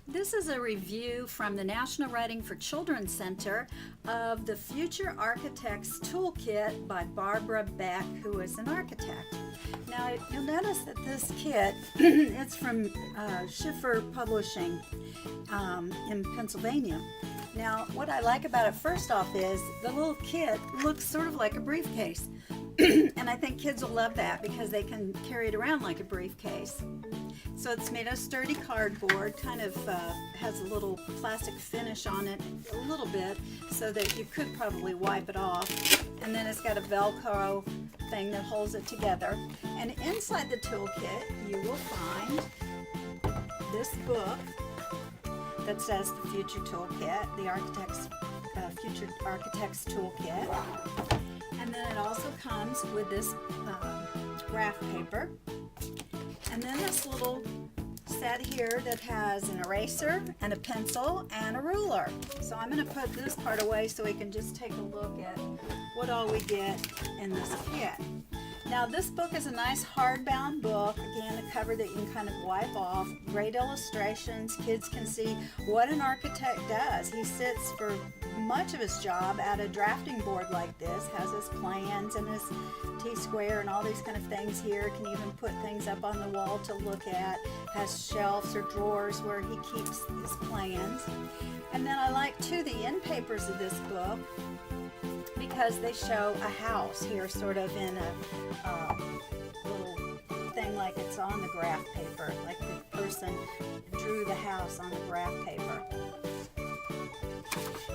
This is a review from the National Writing for Children Center of the Future Architect's Toolkit by Barbara Beck, who is an architect. Now, you'll notice that this kit, it's from Schiffer Publishing in Pennsylvania. Now, what I like about it first off is the little kit looks sort of like a briefcase. And I think kids will love that because they can carry it around like a briefcase. So it's made of sturdy cardboard, kind of has a little plastic finish on it a little bit so that you could probably wipe it off. And then it's got a Velcro thing that holds it together. And inside the toolkit you will find this book that says the Future Toolkit, the Future Architect's Toolkit. And then it also comes with this graph paper. And then this little set here that has an eraser and a pencil and a ruler. So I'm going to put this part away so we can just take a look at what all we get in this kit. Now this book is a nice hardbound book. Again, a cover that you can kind of wipe off. Great illustrations. Kids can see what an architect does. He sits for much of his job at a drafting board like this, has his plans and his T-square and all these kind of things here. Can even put things up on the wall to look at. Has shelves or drawers where he keeps his plans. And then I like too the end papers of this book because they show a house here sort of in a little thing like it's on the graph paper, like the person drew the house on the graph paper.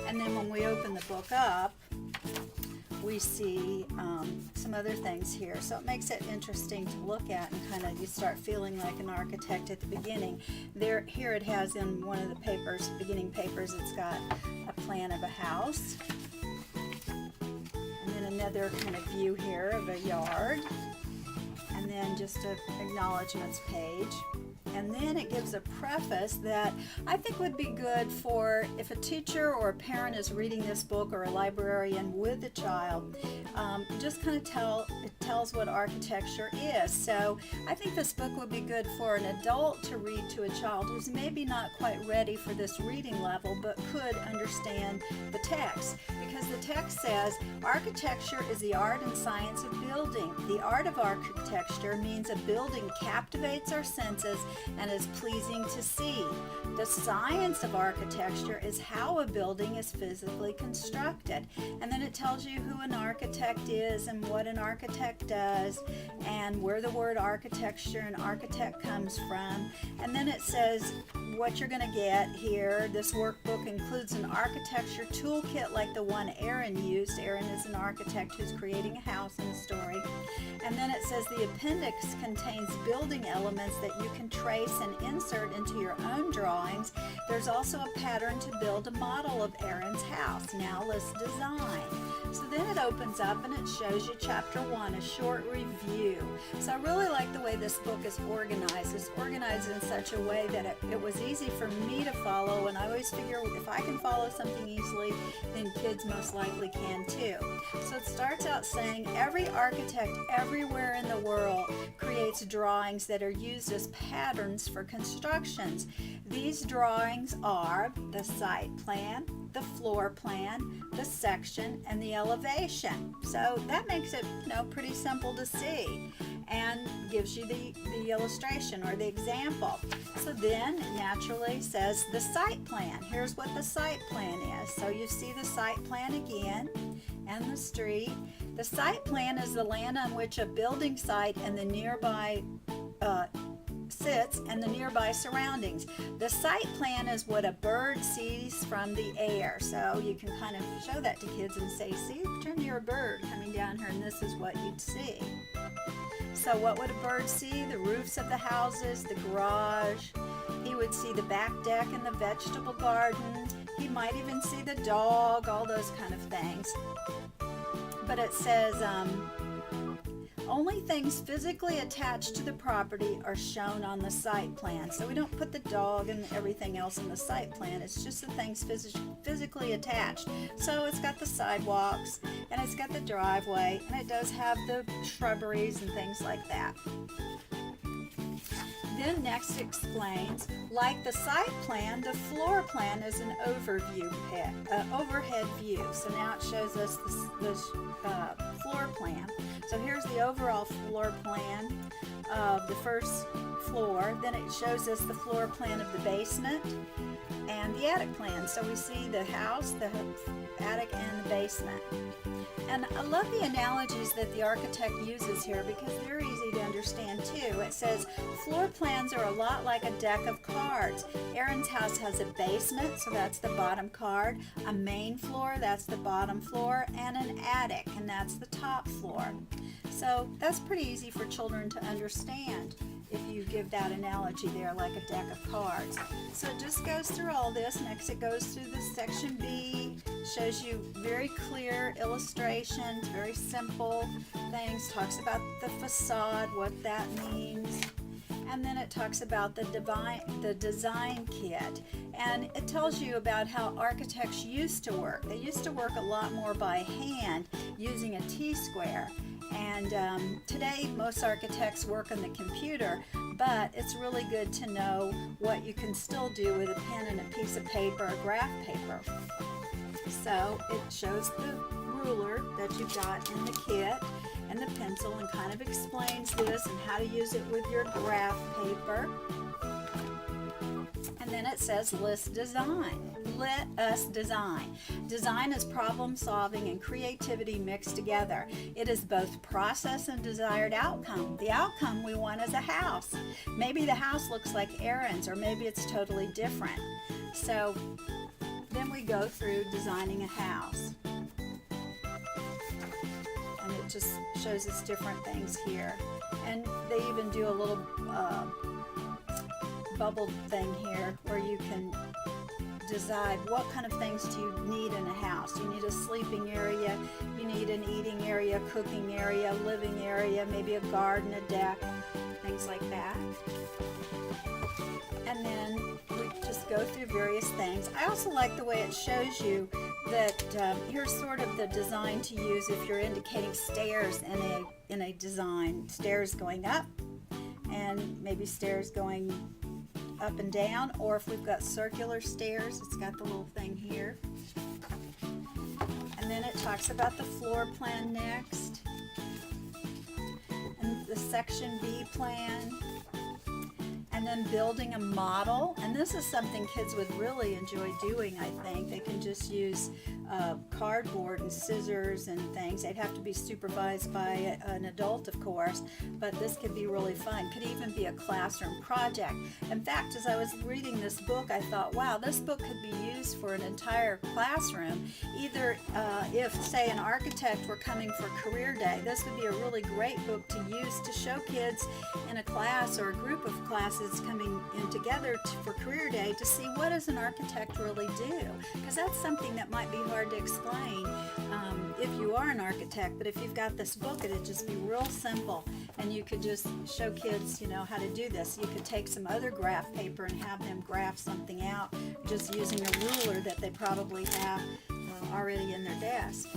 And then when we open the book up, we see some other things here. So it makes it interesting to look at and kind of you start feeling like an architect at the beginning. Here it has in one of the papers, beginning papers, it's got a plan of a house. And then another kind of view here of a yard. And then just an acknowledgments page. And then it gives a preface that I think would be good for if a teacher or a parent is reading this book or a librarian with a child. Just kind of tells what architecture is. So I think this book would be good for an adult to read to a child who's maybe not quite ready for this reading level but could understand the text. Because the text says, architecture is the art and science of building. The art of architecture means a building captivates our senses and is pleasing to see. The science of architecture is how a building is physically constructed. And then it tells you who an architect is and what an architect does and where the word architecture and architect comes from. And then it says what you're going to get here. This workbook includes an architecture toolkit like the one Erin used. Erin is an architect who's creating a house in a story. And then it says the appendix contains building elements that you can trace and insert into your own drawings. There's also a pattern to build a model of Erin's house. Now let's design. So then it opens up and it shows you chapter 1, a short review. So I really like the way this book is organized. It's organized in such a way that it was easy for me to follow, and I always figure if I can follow something easily, then kids most likely can too. So it starts out saying every architect everywhere in the world creates drawings that are used as patterns for constructions. These drawings are the site plan, the floor plan, the section, and the elevation. So that makes it, pretty simple to see and gives you the illustration or the example. So then it naturally says the site plan. Here's what the site plan is. So you see the site plan again and the street. The site plan is the land on which a building site and the nearby sits and the nearby surroundings. The site plan is what a bird sees from the air. So you can kind of show that to kids and say, see, pretend you're a bird coming down here and this is what you'd see. So what would a bird see? The roofs of the houses, the garage. He would see the back deck and the vegetable garden. He might even see the dog, all those kind of things. But it says, only things physically attached to the property are shown on the site plan. So we don't put the dog and everything else in the site plan. It's just the things physically attached. So it's got the sidewalks and it's got the driveway and it does have the shrubberies and things like that. Then next explains, like the site plan, the floor plan is an overhead view. So now it shows us this floor plan. So here's the overall floor plan of the first floor. Then it shows us the floor plan of the basement and the attic plan. So we see the house, the attic, and the basement. And I love the analogies that the architect uses here because they're easy to understand too. It says floor plans are a lot like a deck of cards. Aaron's house has a basement, so that's the bottom card, a main floor, that's the bottom floor, and an attic, and that's the top floor. So that's pretty easy for children to understand if you give that analogy there, like a deck of cards. So it just goes through all this. Next it goes through the section B, shows you very clear illustrations, very simple things, talks about the facade, what that means. And then it talks about the design kit. And it tells you about how architects used to work. They used to work a lot more by hand using a T-square. And today most architects work on the computer, but it's really good to know what you can still do with a pen and a piece of paper, a graph paper. So it shows the ruler that you got in the kit and the pencil, and kind of explains this and how to use it with your graph paper. And then it says list design. Let us design. Design is problem solving and creativity mixed together. It is both process and desired outcome. The outcome we want is a house. Maybe the house looks like Aaron's, or maybe it's totally different. So then we go through designing a house. And it just shows us different things here. And they even do a little bubbled thing here where you can decide what kind of things do you need in a house. You need a sleeping area, you need an eating area, cooking area, living area, maybe a garden, a deck, things like that. And then we just go through various things. I also like the way it shows you that here's sort of the design to use if you're indicating stairs in a design. Stairs going up and maybe stairs going up and down, or if we've got circular stairs, it's got the little thing here. And then it talks about the floor plan next, and the section B plan, and then building a model. And this is something kids would really enjoy doing, I think. They can just use cardboard and scissors and things. They'd have to be supervised by an adult, of course, but this could be really fun. Could even be a classroom project. In fact, as I was reading this book, I thought, wow, this book could be used for an entire classroom. Either if, say, an architect were coming for career day, this would be a really great book to use to show kids in a class or a group of classes coming in together for career day to see what does an architect really do, because that's something that might be hard to explain if you are an architect. But if you've got this book, it'd just be real simple, and you could just show kids, you know, how to do this. You could take some other graph paper and have them graph something out just using a ruler that they probably have already in their desk.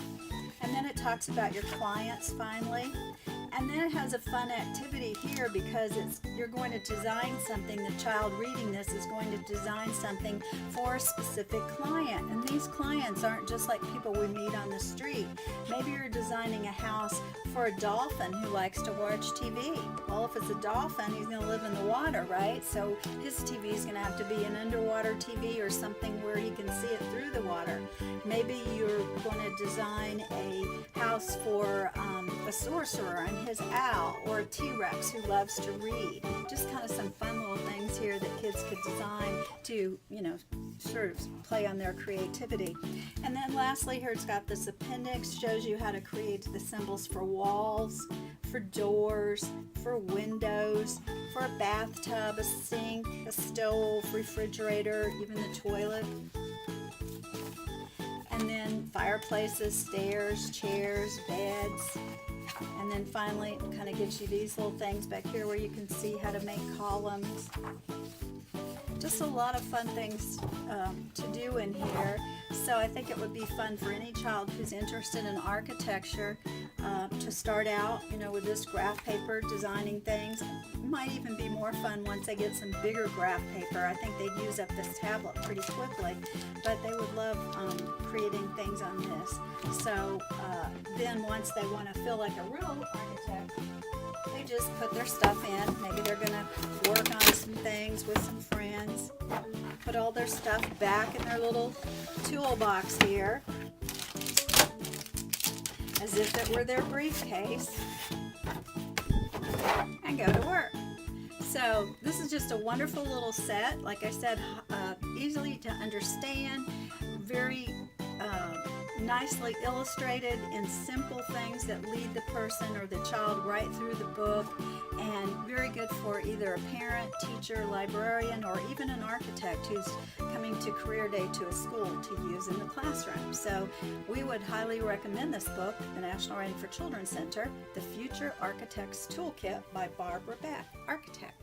And then it talks about your clients finally. And then it has a fun activity here because you're going to design something. The child reading this is going to design something for a specific client. And these clients aren't just like people we meet on the street. Maybe you're designing a house for a dolphin who likes to watch TV. Well, if it's a dolphin, he's going to live in the water, right? So his TV is going to have to be an underwater TV or something where he can see it through the water. Maybe you're going to design a house for a sorcerer and his owl, or a T-Rex who loves to read. Just kind of some fun little things here that kids could design to, you know, sort of play on their creativity. And then lastly, here it's got this appendix, shows you how to create the symbols for walls, for doors, for windows, for a bathtub, a sink, a stove, refrigerator, even the toilet. And then fireplaces, stairs, chairs, beds. And then finally, it kind of gives you these little things back here where you can see how to make columns. Just a lot of fun things to do in here. So I think it would be fun for any child who's interested in architecture to start out, with this graph paper, designing things. It might even be more fun once they get some bigger graph paper. I think they'd use up this tablet pretty quickly, but they would love creating things on this. So then once they want to feel like a real architect, they just put their stuff in. Maybe they're going to work on some things with some friends. Put all their stuff back in their little toolbox here, as if it were their briefcase, and go to work. So this is just a wonderful little set. Like I said, easily to understand, very nicely illustrated in simple things that lead the person or the child right through the book, and very good for either a parent, teacher, librarian, or even an architect who's coming to career day to a school to use in the classroom. So we would highly recommend this book, the National Writing for Children Center, The Future Architect's Toolkit by Barbara Beck, architect.